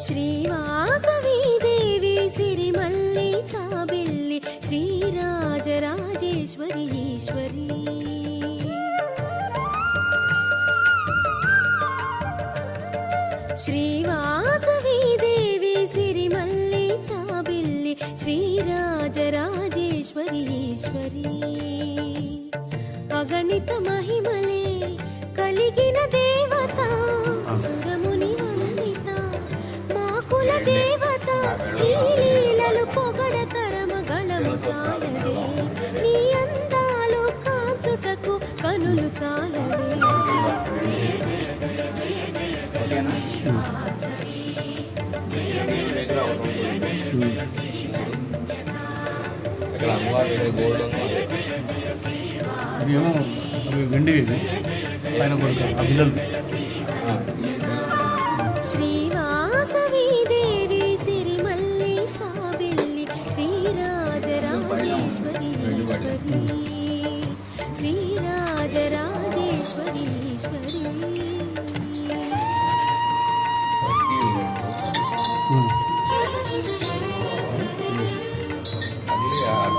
శ్రీవాసవి దేవి సిరిమల్లి చాబిల్లి శ్రీరాజరాజేశ్వరి ఈశ్వరి శ్రీవాసవి దేవి సిరిమల్లి చాబిల్లి శ్రీరాజరాజేశ్వరి ఈశ్వరి అగణిత మహిమలే కలిగిన దేవత సురముని వందిత మాకుల దేవత నీ లీలలు పొగడతరమగళము చాలవే నీ అందాలు కాచుటకు కనులు చాలవే ఇవేమో అవి వెండివి పైన కొడుకు ఆ బిల్లలు శ్రీవాసవి దేవి సిరిమల్లి చాబిల్లి శ్రీరాజరాజేశ్వరి ఈశ్వరి శ్రీరాజరాజేశ్వరి ఈశ్వరి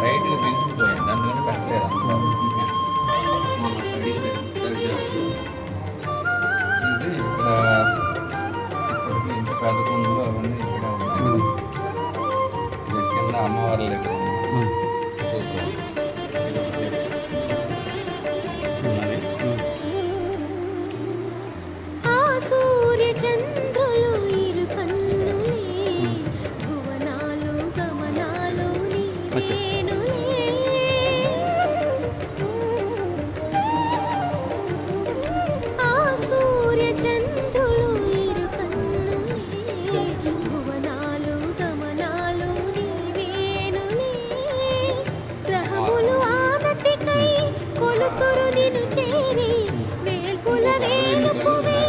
రైట్గా తీసుకుపోయాను దానిలోనే పెట్టలేదు ఇది ఇక్కడ ఇప్పటికి ఇంత పెద్ద కుండలు అవన్నీ ఇక్కడ ఉన్నాయి కింద అమ్మవారి దగ్గర సూత్రం ఆ సూర్య చంద్రులు ఇరు కన్నులే భువనాలు గమనాలు నీవేనులే ఆ సూర్య చంద్రులు ఇరు కన్నులే భువనాలు గమనాలు నీవేనులే గ్రహములు ఆనతికై కొలుతురు నిన్ను చేరి వేల్పుల వేలుపువే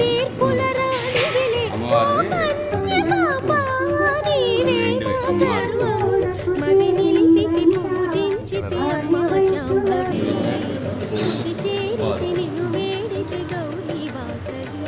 తీర్పుల రాణివిలే ఓ కన్యకాంబా నీవే మా సర్వం మది నిలిపితి పూజించితి అమ్మా శాంభవి ఇది చేరితి నిన్ను వేడితి గౌరీ వాసవి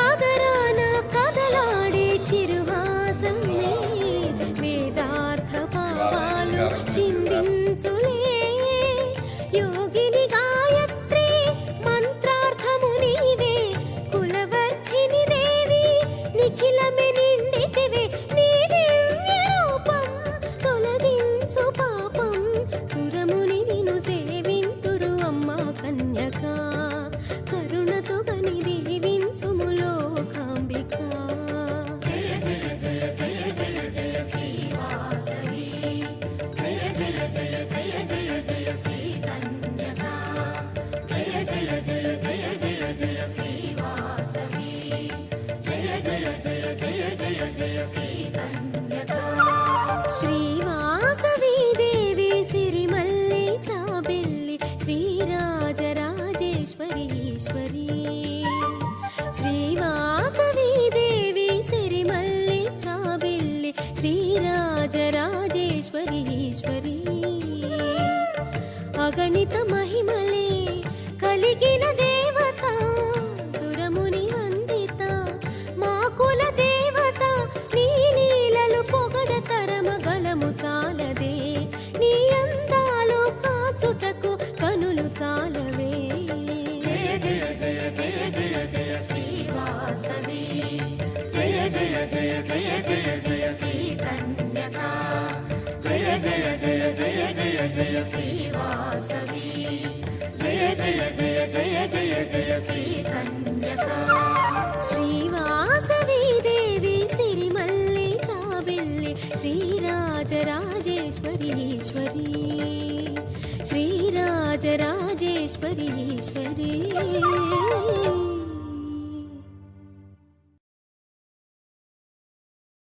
అదరాన కదలాడే చిరుహాసమే వేదార్థ పాపాలు చిందించులే యోగిని గాయత్రి మంత్రార్థము నీవే కులవర్ధిని దేవి నిఖిలమే నిండితివే నీ దివ్య రూపం తొలగించు పాపం సురముని నిన్ను సేవింతురు అమ్మా కన్యక కరుణతో గని దీవించుము లోకాంబిక శ్రీవాసవి దేవి సిరిమల్లి వెలిగిన దేవత సురముని వందిత మా కుల దేవత నీ లీలలు పొగడతరమ గళము చాలదే నీ అందాలు కాచుటకు కనులు చాలవే జయ జయ జయ జయ జయ జయ శ్రీవాసవి జయ జయ జయ జయ జయ జయ శ్రీ కన్యకా జయ జయ జయ జయ జయ జయ శ్రీవాసవి జయ జయ జయ జయ జయ జయ శ్రీ కన్యకా శ్రీవాసవి దేవి సిరిమల్లి చాబిల్లి శ్రీరాజరాజేశ్వరీశ్వరి శ్రీరాజరాజేశ్వరీశ్వరి